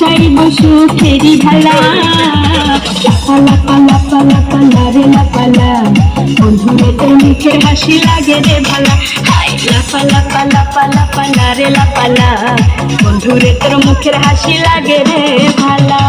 খাইব সুখেরি ভালা। লাপা লাপা লাপা লাপা রে লাপালা, বন্ধুরে তোর মুখের হাসি লাগে রে ভালা। হাই লাপা লাপা লাপা লাপা রে লাপালা, বন্ধুরে তোর মুখের হাসি লাগে রে ভালা।